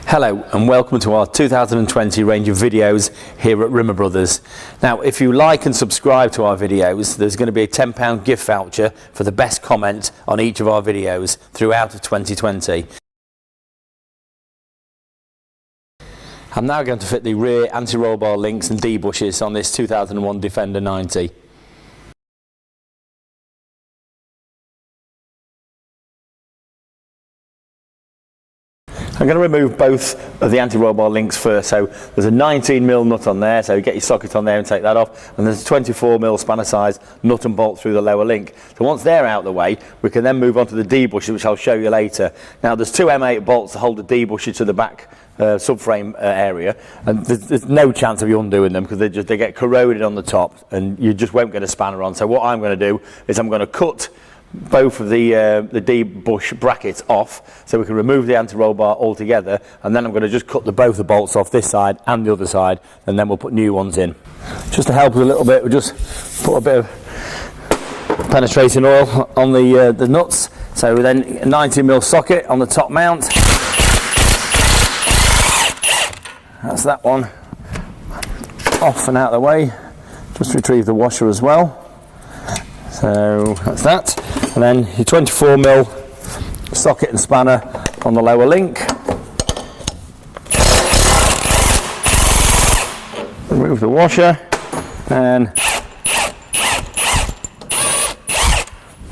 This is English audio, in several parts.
Hello and welcome to our 2020 range of videos here at Rimmerbros. Now if you like and subscribe to our videos, there's going to be a £10 gift voucher for the best comment on each of our videos throughout 2020. I'm now going to fit the rear anti-roll bar links and D-bushes on this 2001 Defender 90. I'm going to remove both of the anti-roll bar links first. So there's a 19mm nut on there, so you get your socket on there and take that off, and there's a 24mm spanner size nut and bolt through the lower link. So once they're out of the way, we can then move on to the D-bushes, which I'll show you later. Now there's two M8 bolts to hold the D-bushes to the back subframe area, and there's no chance of you undoing them because they get corroded on the top and you just won't get a spanner on. So what I'm going to do is I'm going to cut both of the D-bush brackets off so we can remove the anti-roll bar altogether, and then I'm going to just cut both the bolts off this side and the other side, and then we'll put new ones in. Just to help us a little bit, we'll just put a bit of penetrating oil on the nuts. So then a 19mm socket on the top mount. That's that one off and out of the way. Just retrieve the washer as well. So that's that, and then your 24mm socket and spanner on the lower link. Remove the washer, and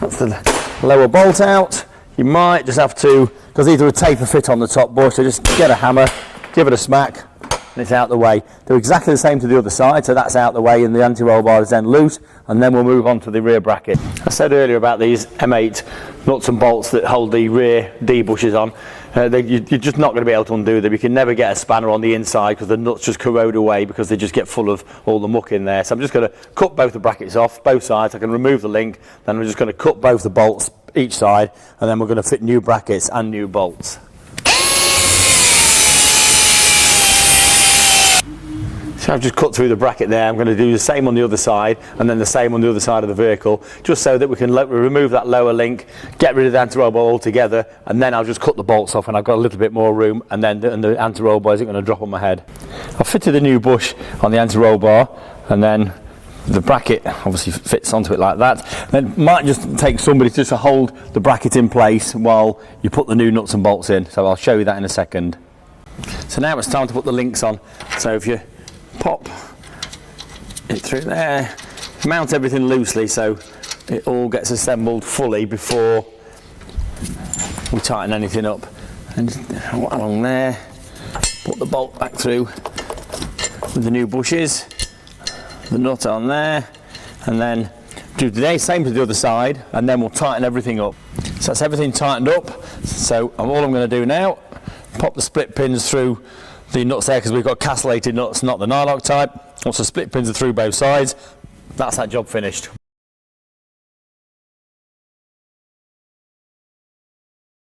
that's the lower bolt out. You might just have to, because these are a taper fit on the top bush, so just get a hammer, give it a smack, and it's out the way. They're exactly the same to the other side, so that's out the way and the anti-roll bar is then loose, and then we'll move on to the rear bracket. I said earlier about these M8 nuts and bolts that hold the rear D-bushes on. You're just not going to be able to undo them. You can never get a spanner on the inside because the nuts just corrode away because they just get full of all the muck in there. So I'm just going to cut both the brackets off, both sides. I can remove the link, then I'm just going to cut both the bolts each side, and then we're going to fit new brackets and new bolts. So I've just cut through the bracket there. I'm going to do the same on the other side, and then the same on the other side of the vehicle, just so that we can remove that lower link, get rid of the anti-roll bar altogether, and then I'll just cut the bolts off and I've got a little bit more room, and then the anti-roll bar isn't going to drop on my head. I've fitted the new bush on the anti-roll bar, and then the bracket obviously fits onto it like that. Then it might just take somebody just to hold the bracket in place while you put the new nuts and bolts in, so I'll show you that in a second. So now it's time to put the links on. So if you pop it through there, mount everything loosely so it all gets assembled fully before we tighten anything up, and just along there, put the bolt back through with the new bushes, the nut on there, and then do the same to the other side, and then we'll tighten everything up. So that's everything tightened up. So all I'm going to do now, pop the split pins through the nuts there, because we've got castellated nuts, not the nylock type. Once the split pins are through both sides, that's that job finished.